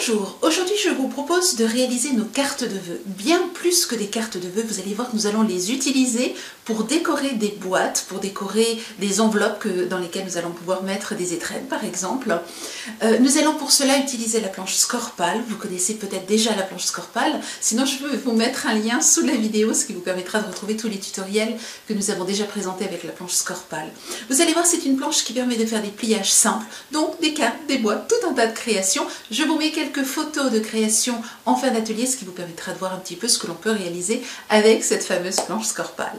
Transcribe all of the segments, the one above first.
Bonjour, aujourd'hui je vous propose de réaliser nos cartes de vœux. Bien plus que des cartes de vœux, vous allez voir que nous allons les utiliser pour décorer des boîtes, pour décorer des enveloppes dans lesquelles nous allons pouvoir mettre des étrennes par exemple. Nous allons pour cela utiliser la planche Scorpal. Vous connaissez peut-être déjà la planche Scorpal, sinon je peux vous mettre un lien sous la vidéo, ce qui vous permettra de retrouver tous les tutoriels que nous avons déjà présentés avec la planche Scorpal. Vous allez voir, c'est une planche qui permet de faire des pliages simples, donc des cartes, des boîtes, tout un tas de créations. Je vous mets quelques photos de création en fin d'atelier, ce qui vous permettra de voir un petit peu ce que l'on peut réaliser avec cette fameuse planche Scorpal.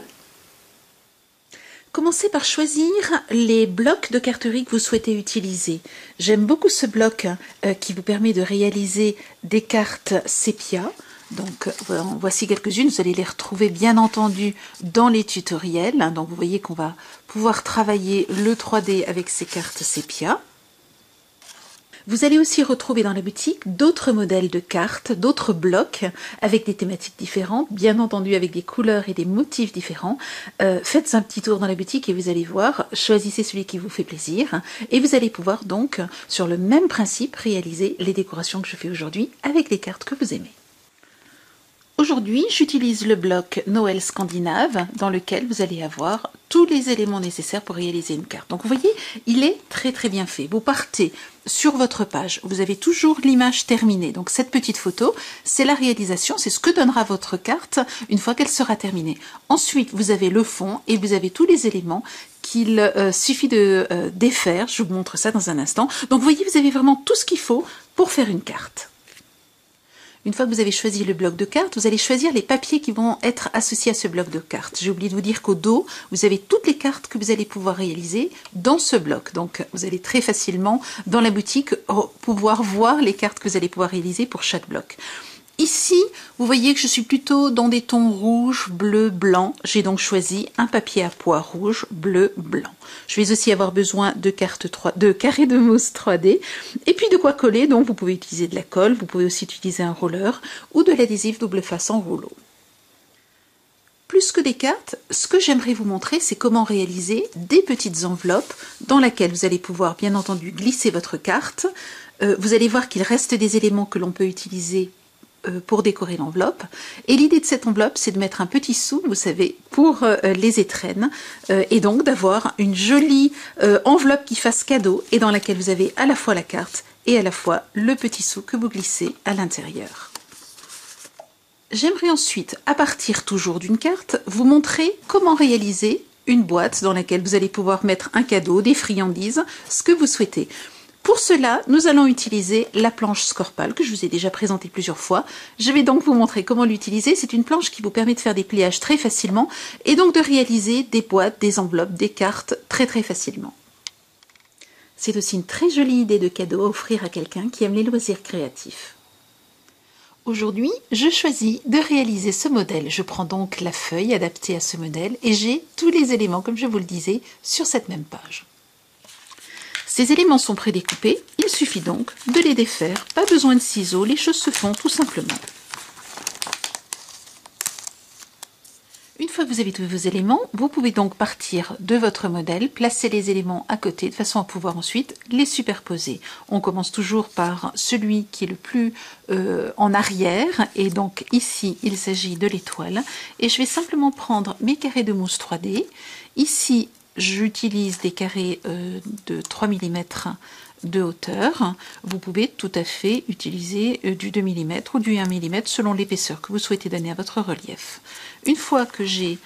Commencez par choisir les blocs de carterie que vous souhaitez utiliser. J'aime beaucoup ce bloc qui vous permet de réaliser des cartes sépia. Donc voici quelques-unes, vous allez les retrouver bien entendu dans les tutoriels. Donc vous voyez qu'on va pouvoir travailler le 3D avec ces cartes sépia. Vous allez aussi retrouver dans la boutique d'autres modèles de cartes, d'autres blocs avec des thématiques différentes, bien entendu avec des couleurs et des motifs différents. Faites un petit tour dans la boutique et vous allez voir, choisissez celui qui vous fait plaisir et vous allez pouvoir donc, sur le même principe, réaliser les décorations que je fais aujourd'hui avec les cartes que vous aimez. Aujourd'hui, j'utilise le bloc Noël scandinave dans lequel vous allez avoir tous les éléments nécessaires pour réaliser une carte. Donc vous voyez, il est très bien fait. Vous partez sur votre page, vous avez toujours l'image terminée. Donc cette petite photo, c'est la réalisation, c'est ce que donnera votre carte une fois qu'elle sera terminée. Ensuite, vous avez le fond et vous avez tous les éléments qu'il suffit de défaire. Je vous montre ça dans un instant. Donc vous voyez, vous avez vraiment tout ce qu'il faut pour faire une carte. Une fois que vous avez choisi le bloc de cartes, vous allez choisir les papiers qui vont être associés à ce bloc de cartes. J'ai oublié de vous dire qu'au dos, vous avez toutes les cartes que vous allez pouvoir réaliser dans ce bloc. Donc, vous allez très facilement, dans la boutique, pouvoir voir les cartes que vous allez pouvoir réaliser pour chaque bloc. Ici, vous voyez que je suis plutôt dans des tons rouge, bleu, blanc. J'ai donc choisi un papier à pois rouge, bleu, blanc. Je vais aussi avoir besoin de carrés de mousse 3D et puis de quoi coller. Donc vous pouvez utiliser de la colle, vous pouvez aussi utiliser un roller ou de l'adhésif double face en rouleau. Plus que des cartes, ce que j'aimerais vous montrer, c'est comment réaliser des petites enveloppes dans lesquelles vous allez pouvoir bien entendu glisser votre carte. Vous allez voir qu'il reste des éléments que l'on peut utiliser pour décorer l'enveloppe. Et l'idée de cette enveloppe, c'est de mettre un petit sou, vous savez, pour les étrennes, et donc d'avoir une jolie enveloppe qui fasse cadeau et dans laquelle vous avez à la fois la carte et à la fois le petit sou que vous glissez à l'intérieur. J'aimerais ensuite, à partir toujours d'une carte, vous montrer comment réaliser une boîte dans laquelle vous allez pouvoir mettre un cadeau, des friandises, ce que vous souhaitez. Pour cela, nous allons utiliser la planche Scorpal que je vous ai déjà présentée plusieurs fois. Je vais donc vous montrer comment l'utiliser. C'est une planche qui vous permet de faire des pliages très facilement et donc de réaliser des boîtes, des enveloppes, des cartes très facilement. C'est aussi une très jolie idée de cadeau à offrir à quelqu'un qui aime les loisirs créatifs. Aujourd'hui, je choisis de réaliser ce modèle. Je prends donc la feuille adaptée à ce modèle et j'ai tous les éléments, comme je vous le disais, sur cette même page. Ces éléments sont prédécoupés, il suffit donc de les défaire, pas besoin de ciseaux, les choses se font tout simplement. Une fois que vous avez tous vos éléments, vous pouvez donc partir de votre modèle, placer les éléments à côté de façon à pouvoir ensuite les superposer. On commence toujours par celui qui est le plus en arrière et donc ici il s'agit de l'étoile et je vais simplement prendre mes carrés de mousse 3D. Ici j'utilise des carrés de 3 mm de hauteur. Vous pouvez tout à fait utiliser du 2 mm ou du 1 mm selon l'épaisseur que vous souhaitez donner à votre relief. Une fois que j'ai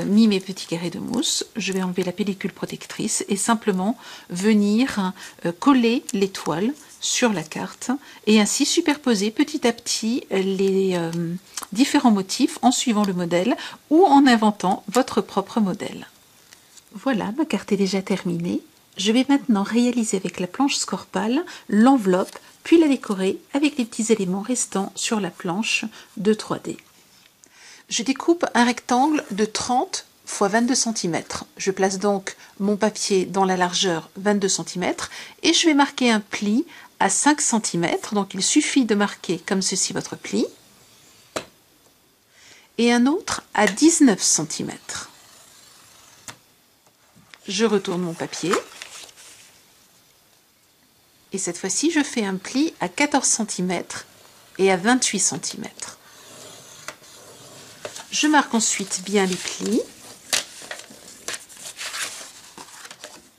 mis mes petits carrés de mousse, je vais enlever la pellicule protectrice et simplement venir coller l'étoile sur la carte et ainsi superposer petit à petit les différents motifs en suivant le modèle ou en inventant votre propre modèle. Voilà, ma carte est déjà terminée. Je vais maintenant réaliser avec la planche Scorpal l'enveloppe, puis la décorer avec les petits éléments restants sur la planche de 3D. Je découpe un rectangle de 30 x 22 cm. Je place donc mon papier dans la largeur 22 cm et je vais marquer un pli à 5 cm. Donc il suffit de marquer comme ceci votre pli et un autre à 19 cm. Je retourne mon papier Et cette fois-ci, je fais un pli à 14 cm et à 28 cm. Je marque ensuite bien les plis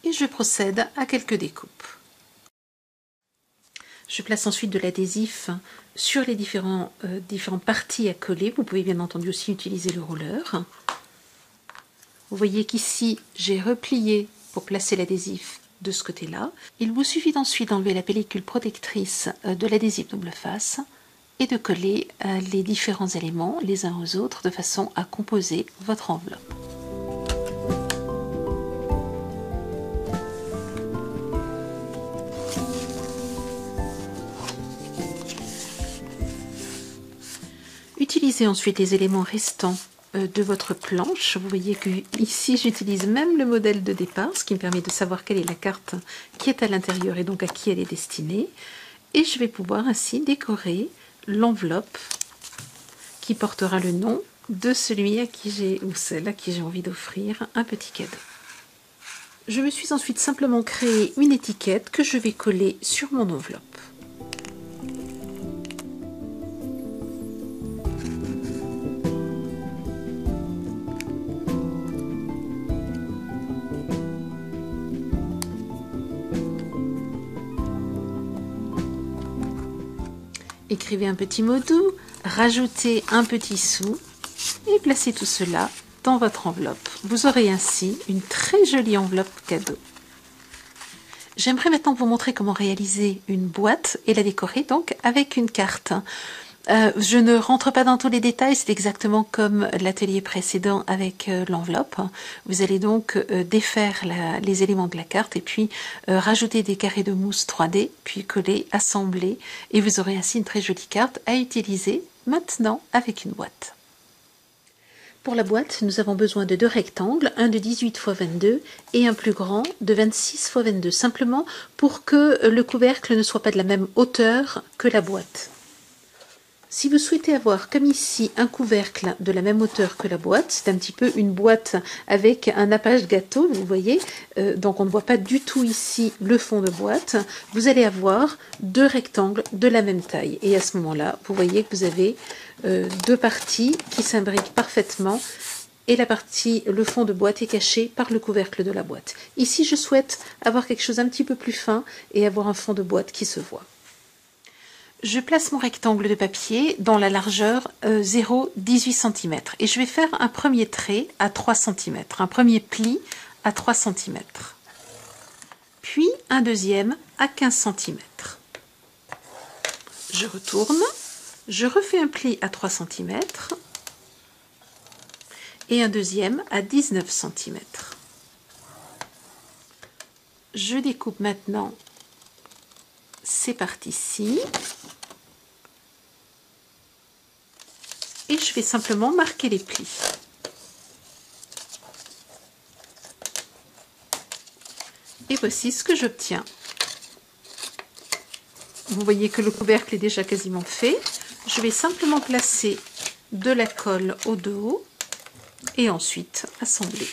et je procède à quelques découpes. Je place ensuite de l'adhésif sur les différentes parties à coller. Vous pouvez bien entendu aussi utiliser le roller. Vous voyez qu'ici, j'ai replié pour placer l'adhésif de ce côté-là. Il vous suffit ensuite d'enlever la pellicule protectrice de l'adhésif double face et de coller les différents éléments les uns aux autres de façon à composer votre enveloppe. Utilisez ensuite les éléments restants de votre planche. Vous voyez que ici j'utilise même le modèle de départ, ce qui me permet de savoir quelle est la carte qui est à l'intérieur et donc à qui elle est destinée. Et je vais pouvoir ainsi décorer l'enveloppe qui portera le nom de celui à qui j'ai ou celle à qui j'ai envie d'offrir un petit cadeau. Je me suis ensuite simplement créé une étiquette que je vais coller sur mon enveloppe. Écrivez un petit mot doux, rajoutez un petit sou et placez tout cela dans votre enveloppe. Vous aurez ainsi une très jolie enveloppe cadeau. J'aimerais maintenant vous montrer comment réaliser une boîte et la décorer donc avec une carte. Je ne rentre pas dans tous les détails, c'est exactement comme l'atelier précédent avec l'enveloppe. Vous allez donc défaire les éléments de la carte et puis rajouter des carrés de mousse 3D, puis coller, assembler et vous aurez ainsi une très jolie carte à utiliser maintenant avec une boîte. Pour la boîte, nous avons besoin de deux rectangles, un de 18 x 22 et un plus grand de 26 x 22, simplement pour que le couvercle ne soit pas de la même hauteur que la boîte. Si vous souhaitez avoir, comme ici, un couvercle de la même hauteur que la boîte, c'est un petit peu une boîte avec un nappage gâteau, vous voyez, donc on ne voit pas du tout ici le fond de boîte, vous allez avoir deux rectangles de la même taille. Et à ce moment-là, vous voyez que vous avez deux parties qui s'imbriquent parfaitement et le fond de boîte est caché par le couvercle de la boîte. Ici, je souhaite avoir quelque chose un petit peu plus fin et avoir un fond de boîte qui se voit. Je place mon rectangle de papier dans la largeur 0,18 cm et je vais faire un premier trait à 3 cm, un premier pli à 3 cm, puis un deuxième à 15 cm. Je retourne, je refais un pli à 3 cm et un deuxième à 19 cm. Je découpe maintenant ces parties-ci. Et je vais simplement marquer les plis. Et voici ce que j'obtiens. Vous voyez que le couvercle est déjà quasiment fait. Je vais simplement placer de la colle au dos et ensuite assembler.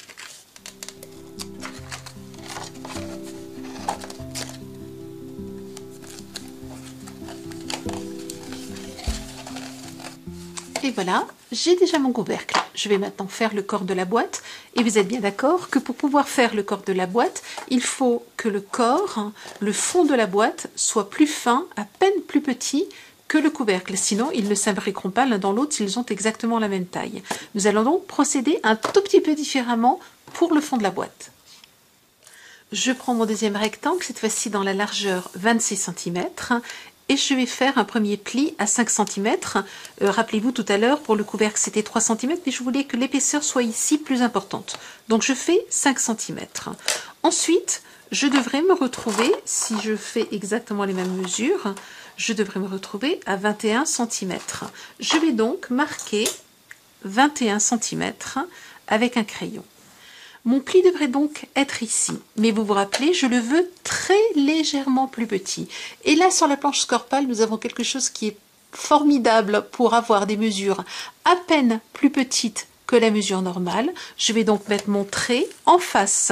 Et voilà, j'ai déjà mon couvercle. Je vais maintenant faire le corps de la boîte. Et vous êtes bien d'accord que pour pouvoir faire le corps de la boîte, il faut que le corps, le fond de la boîte, soit plus fin, à peine plus petit que le couvercle. Sinon, ils ne s'imbriqueront pas l'un dans l'autre s'ils ont exactement la même taille. Nous allons donc procéder un tout petit peu différemment pour le fond de la boîte. Je prends mon deuxième rectangle, cette fois-ci dans la largeur 26 cm. Et je vais faire un premier pli à 5 cm. Rappelez-vous tout à l'heure, pour le couvercle, c'était 3 cm, mais je voulais que l'épaisseur soit ici plus importante. Donc je fais 5 cm. Ensuite, je devrais me retrouver, si je fais exactement les mêmes mesures, je devrais me retrouver à 21 cm. Je vais donc marquer 21 cm avec un crayon. Mon pli devrait donc être ici, mais vous vous rappelez, je le veux très légèrement plus petit. Et là, sur la planche Scorpal, nous avons quelque chose qui est formidable pour avoir des mesures à peine plus petites que la mesure normale. Je vais donc mettre mon trait en face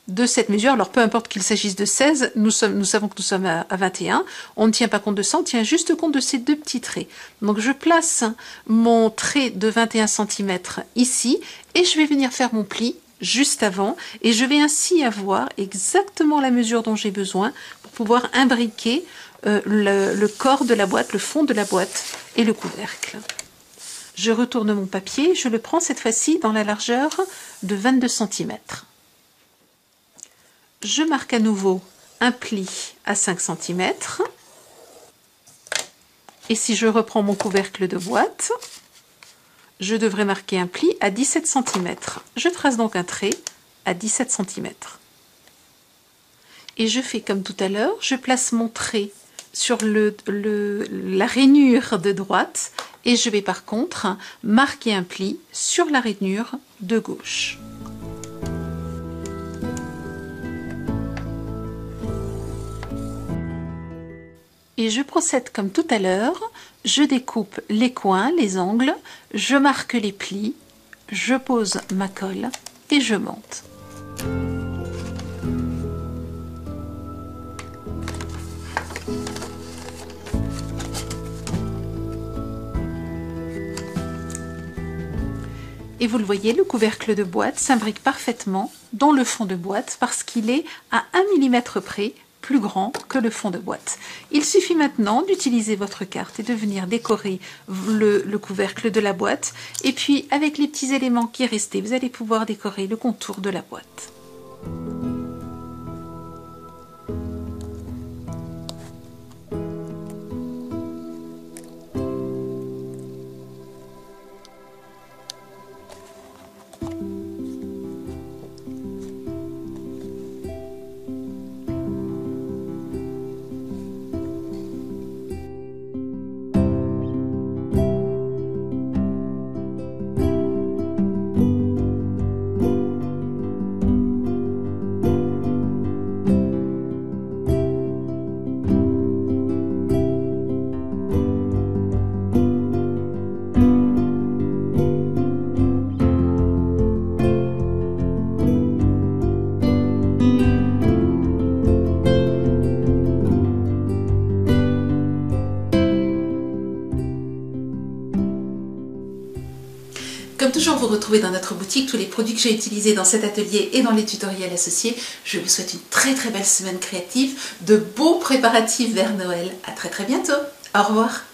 de cette mesure. Alors peu importe qu'il s'agisse de 16, nous savons que nous sommes à 21. On ne tient pas compte de ça, on tient juste compte de ces deux petits traits. Donc je place mon trait de 21 cm ici et je vais venir faire mon pli juste avant et je vais ainsi avoir exactement la mesure dont j'ai besoin pour pouvoir imbriquer le corps de la boîte, le fond de la boîte et le couvercle. Je retourne mon papier, je le prends cette fois-ci dans la largeur de 22 cm. Je marque à nouveau un pli à 5 cm. Et si je reprends mon couvercle de boîte, je devrais marquer un pli à 17 cm. Je trace donc un trait à 17 cm. Et je fais comme tout à l'heure, je place mon trait sur la rainure de droite et je vais par contre marquer un pli sur la rainure de gauche. Et je procède comme tout à l'heure, je découpe les coins, les angles, je marque les plis, je pose ma colle et je monte. Et vous le voyez, le couvercle de boîte s'imbrique parfaitement dans le fond de boîte parce qu'il est à 1 mm près plus grand que le fond de boîte. Il suffit maintenant d'utiliser votre carte et de venir décorer le couvercle de la boîte. Et puis, avec les petits éléments qui restent, vous allez pouvoir décorer le contour de la boîte. Comme toujours, vous retrouvez dans notre boutique tous les produits que j'ai utilisés dans cet atelier et dans les tutoriels associés. Je vous souhaite une très belle semaine créative, de beaux préparatifs vers Noël. À très bientôt. Au revoir.